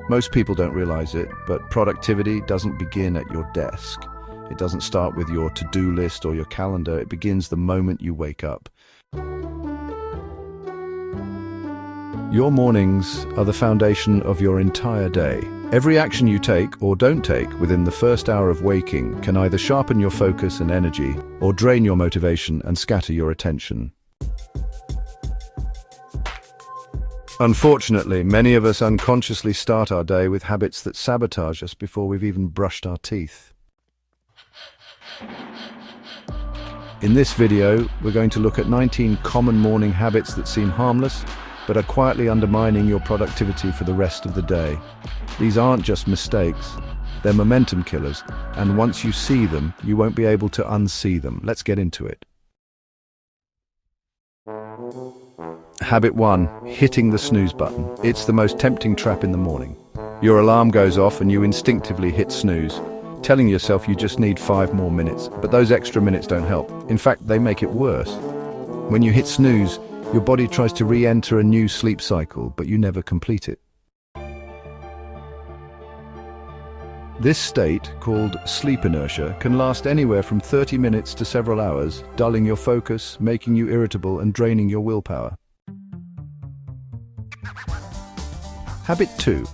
Most people don't realize it, but productivity doesn't begin at your desk. It doesn't start with your to-do list or your calendar. It begins the moment you wake up. Your mornings are the foundation of your entire day. Every action you take or don't take within the first hour of waking can either sharpen your focus and energy or drain your motivation and scatter your attention. Unfortunately, many of us unconsciously start our day with habits that sabotage us before we've even brushed our teeth. In this video, we're going to look at 19 common morning habits that seem harmless, but are quietly undermining your productivity for the rest of the day. These aren't just mistakes, they're momentum killers, and once you see them, you won't be able to unsee them. Let's get into it. Habit 1. Hitting the snooze button. It's the most tempting trap in the morning. Your alarm goes off and you instinctively hit snooze, telling yourself you just need 5 more minutes, but those extra minutes don't help. In fact, they make it worse. When you hit snooze, your body tries to re-enter a new sleep cycle, but you never complete it. This state, called sleep inertia, can last anywhere from 30 minutes to several hours, dulling your focus, making you irritable, and draining your willpower. Habit 2.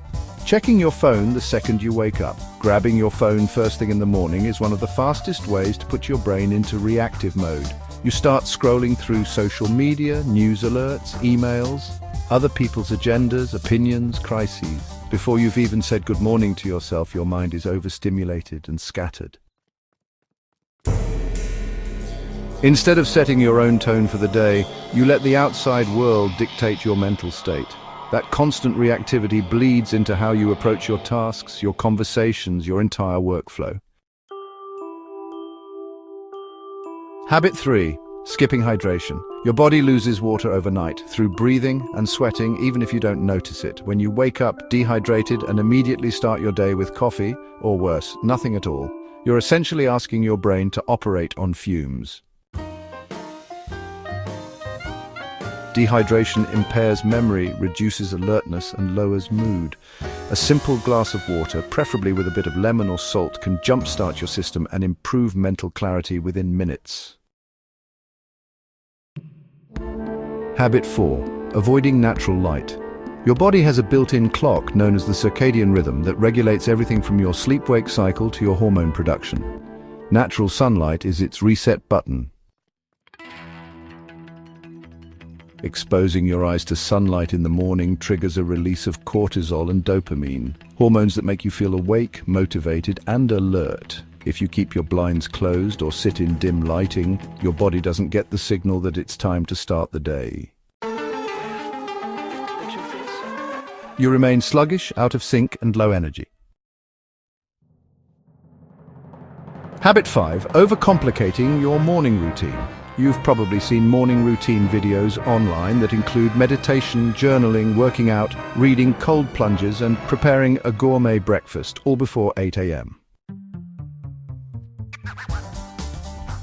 Checking your phone the second you wake up. Grabbing your phone first thing in the morning is one of the fastest ways to put your brain into reactive mode. You start scrolling through social media, news alerts, emails, other people's agendas, opinions, crises. Before you've even said good morning to yourself, your mind is overstimulated and scattered. Instead of setting your own tone for the day, you let the outside world dictate your mental state. That constant reactivity bleeds into how you approach your tasks, your conversations, your entire workflow. Habit 3. Skipping hydration. Your body loses water overnight through breathing and sweating, even if you don't notice it. When you wake up dehydrated and immediately start your day with coffee, or worse, nothing at all, you're essentially asking your brain to operate on fumes. Dehydration impairs memory, reduces alertness, and lowers mood. A simple glass of water, preferably with a bit of lemon or salt, can jumpstart your system and improve mental clarity within minutes. Habit 4. Avoiding natural light. Your body has a built-in clock known as the circadian rhythm that regulates everything from your sleep-wake cycle to your hormone production. Natural sunlight is its reset button. Exposing your eyes to sunlight in the morning triggers a release of cortisol and dopamine, hormones that make you feel awake, motivated, and alert. If you keep your blinds closed or sit in dim lighting, your body doesn't get the signal that it's time to start the day. You remain sluggish, out of sync, and low energy. Habit 5. Overcomplicating your morning routine. You've probably seen morning routine videos online that include meditation, journaling, working out, reading, cold plunges, and preparing a gourmet breakfast, all before 8 a.m.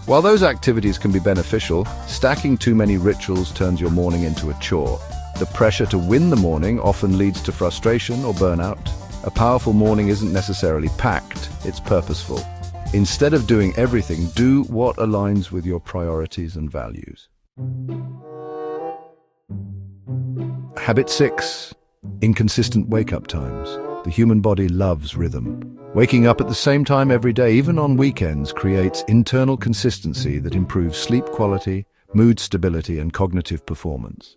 While those activities can be beneficial, stacking too many rituals turns your morning into a chore. The pressure to win the morning often leads to frustration or burnout. A powerful morning isn't necessarily packed, it's purposeful. Instead of doing everything, do what aligns with your priorities and values. Habit 6. Inconsistent wake-up times. The human body loves rhythm. Waking up at the same time every day, even on weekends, creates internal consistency that improves sleep quality, mood stability, and cognitive performance.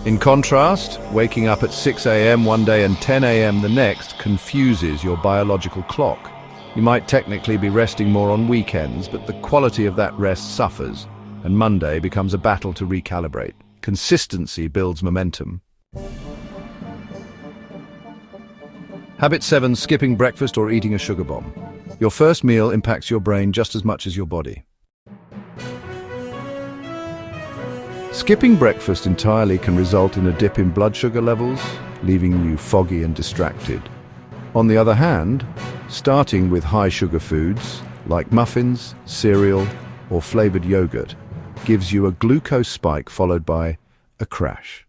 In contrast, waking up at 6 a.m. one day and 10 a.m. the next confuses your biological clock. You might technically be resting more on weekends, but the quality of that rest suffers, and Monday becomes a battle to recalibrate. Consistency builds momentum. Habit 7. Skipping breakfast or eating a sugar bomb. Your first meal impacts your brain just as much as your body. Skipping breakfast entirely can result in a dip in blood sugar levels, leaving you foggy and distracted. On the other hand, starting with high sugar foods like muffins, cereal, or flavored yogurt gives you a glucose spike followed by a crash.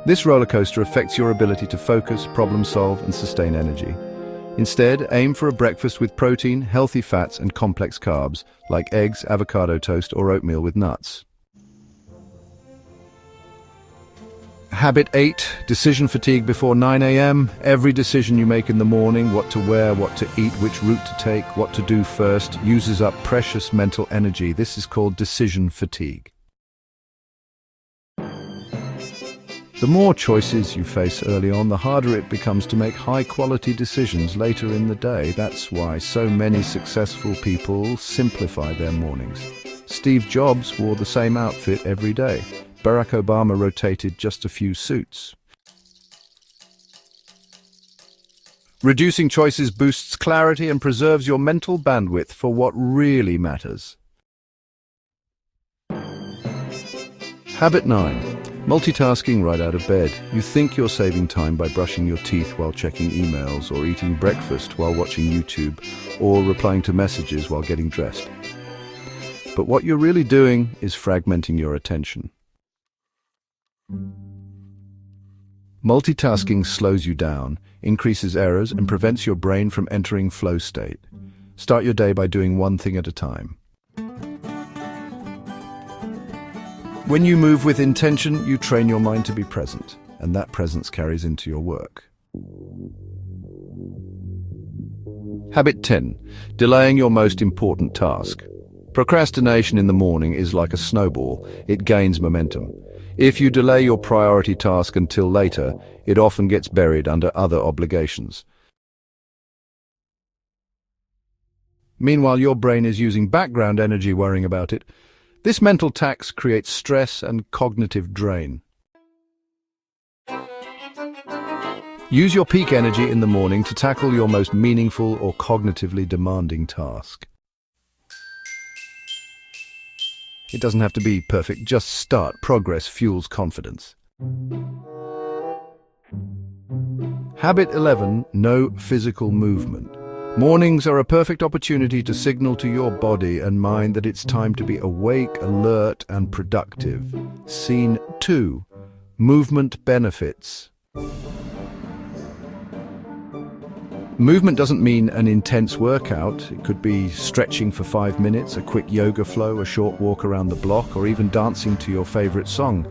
This roller coaster affects your ability to focus, problem solve, and sustain energy. Instead, aim for a breakfast with protein, healthy fats, and complex carbs, like eggs, avocado toast, or oatmeal with nuts. Habit 8, decision fatigue before 9 a.m. Every decision you make in the morning, what to wear, what to eat, which route to take, what to do first, uses up precious mental energy. This is called decision fatigue. The more choices you face early on, the harder it becomes to make high-quality decisions later in the day. That's why so many successful people simplify their mornings. Steve Jobs wore the same outfit every day. Barack Obama rotated just a few suits. Reducing choices boosts clarity and preserves your mental bandwidth for what really matters. Habit 9. Multitasking right out of bed. You think you're saving time by brushing your teeth while checking emails, or eating breakfast while watching YouTube, or replying to messages while getting dressed. But what you're really doing is fragmenting your attention. Multitasking slows you down, increases errors, and prevents your brain from entering flow state. Start your day by doing one thing at a time. When you move with intention, you train your mind to be present, and that presence carries into your work. Habit 10. Delaying your most important task. Procrastination in the morning is like a snowball. It gains momentum. If you delay your priority task until later, it often gets buried under other obligations. Meanwhile, your brain is using background energy worrying about it. This mental tax creates stress and cognitive drain. Use your peak energy in the morning to tackle your most meaningful or cognitively demanding task. It doesn't have to be perfect, just start. Progress fuels confidence. Habit 11. No physical movement. Mornings are a perfect opportunity to signal to your body and mind that it's time to be awake, alert, and productive. Scene 2. Movement benefits. Movement doesn't mean an intense workout. It could be stretching for 5 minutes, a quick yoga flow, a short walk around the block, or even dancing to your favorite song.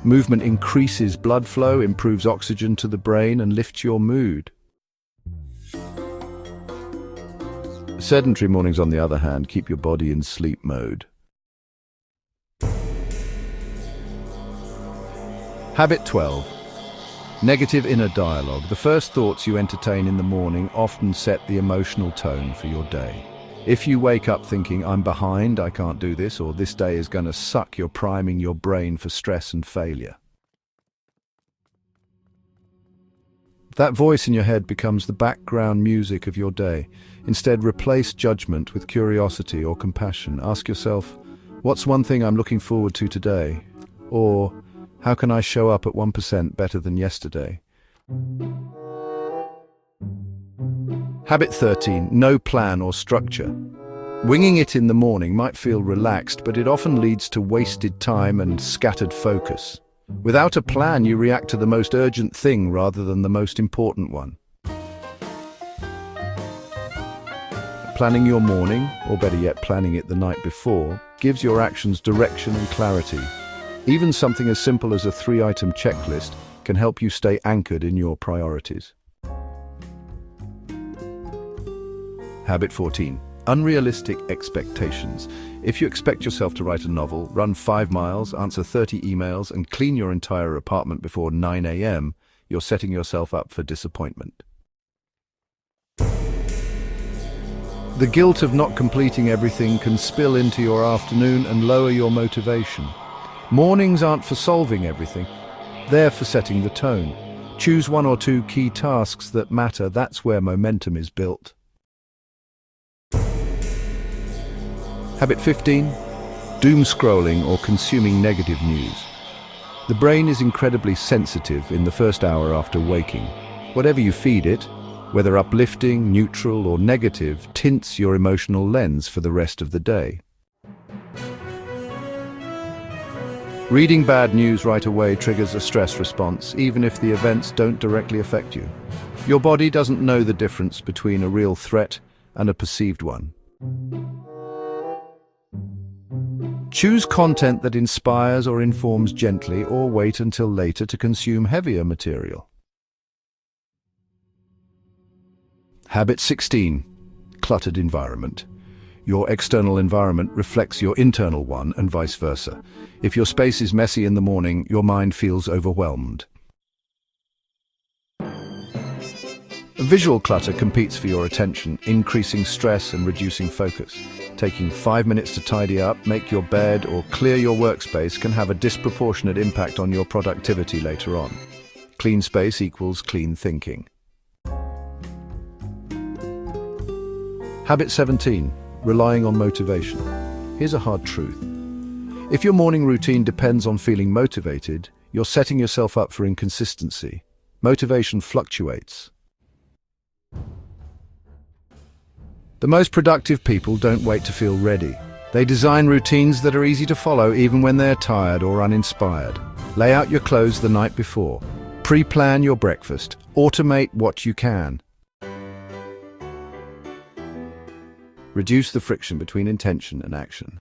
Movement increases blood flow, improves oxygen to the brain, and lifts your mood. Sedentary mornings, on the other hand, keep your body in sleep mode. Habit 12. Negative inner dialogue. The first thoughts you entertain in the morning often set the emotional tone for your day. If you wake up thinking, "I'm behind, I can't do this," or "this day is going to suck," you're priming your brain for stress and failure. That voice in your head becomes the background music of your day. Instead, replace judgment with curiosity or compassion. Ask yourself, "What's one thing I'm looking forward to today?" Or, "How can I show up at 1% better than yesterday?" Habit 13. No plan or structure. Winging it in the morning might feel relaxed, but it often leads to wasted time and scattered focus. Without a plan, you react to the most urgent thing rather than the most important one. Planning your morning, or better yet, planning it the night before, gives your actions direction and clarity. Even something as simple as a 3-item checklist can help you stay anchored in your priorities. Habit 14. Unrealistic expectations. If you expect yourself to write a novel, run 5 miles, answer 30 emails, and clean your entire apartment before 9 a.m., you're setting yourself up for disappointment. The guilt of not completing everything can spill into your afternoon and lower your motivation. Mornings aren't for solving everything. They're for setting the tone. Choose 1 or 2 key tasks that matter. That's where momentum is built. Habit 15. Doomscrolling or consuming negative news. The brain is incredibly sensitive in the first hour after waking. Whatever you feed it, whether uplifting, neutral, or negative, tints your emotional lens for the rest of the day. Reading bad news right away triggers a stress response, even if the events don't directly affect you. Your body doesn't know the difference between a real threat and a perceived one. Choose content that inspires or informs gently, or wait until later to consume heavier material. Habit 16. Cluttered environment. Your external environment reflects your internal one and vice versa. If your space is messy in the morning, your mind feels overwhelmed. Visual clutter competes for your attention, increasing stress and reducing focus. Taking 5 minutes to tidy up, make your bed, or clear your workspace can have a disproportionate impact on your productivity later on. Clean space equals clean thinking. Habit 17. Relying on motivation. Here's a hard truth. If your morning routine depends on feeling motivated, you're setting yourself up for inconsistency. Motivation fluctuates. The most productive people don't wait to feel ready. They design routines that are easy to follow even when they're tired or uninspired. Lay out your clothes the night before. Pre-plan your breakfast. Automate what you can. Reduce the friction between intention and action.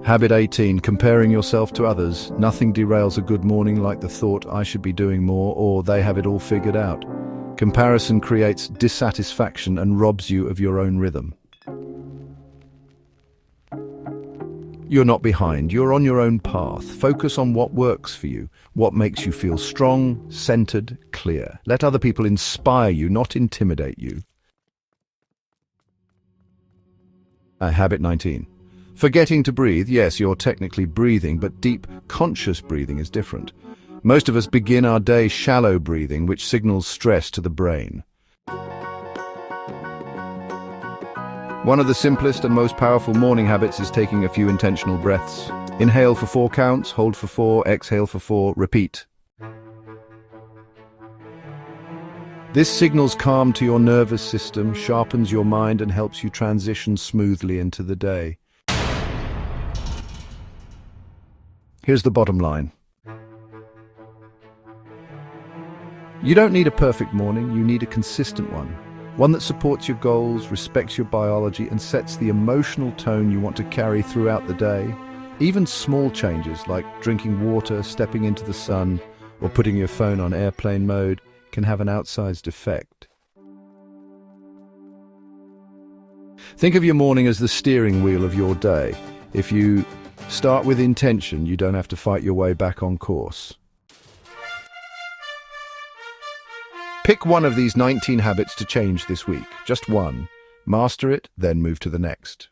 Habit 18. Comparing yourself to others. Nothing derails a good morning like the thought, I should be doing more, or they have it all figured out. Comparison creates dissatisfaction and robs you of your own rhythm. You're not behind, you're on your own path. Focus on what works for you, what makes you feel strong, centered, clear. Let other people inspire you, not intimidate you. Habit 19. Forgetting to breathe. Yes, you're technically breathing, but deep, conscious breathing is different. Most of us begin our day shallow breathing, which signals stress to the brain. One of the simplest and most powerful morning habits is taking a few intentional breaths. Inhale for 4 counts, hold for 4, exhale for 4, repeat. This signals calm to your nervous system, sharpens your mind, and helps you transition smoothly into the day. Here's the bottom line. You don't need a perfect morning, you need a consistent one. One that supports your goals, respects your biology, and sets the emotional tone you want to carry throughout the day. Even small changes like drinking water, stepping into the sun, or putting your phone on airplane mode can have an outsized effect. Think of your morning as the steering wheel of your day. If you start with intention, you don't have to fight your way back on course. Pick one of these 19 habits to change this week. Just one. Master it, then move to the next.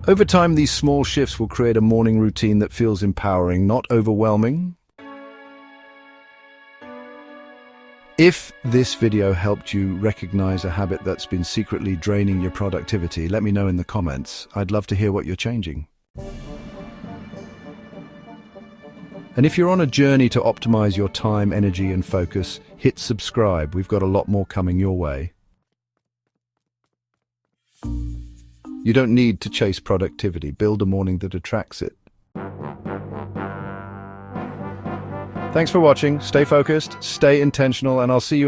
Over time, these small shifts will create a morning routine that feels empowering, not overwhelming. If this video helped you recognize a habit that's been secretly draining your productivity, let me know in the comments. I'd love to hear what you're changing. And if you're on a journey to optimize your time, energy, and focus, hit subscribe. We've got a lot more coming your way. You don't need to chase productivity. Build a morning that attracts it. Thanks for watching. Stay focused, stay intentional, and I'll see you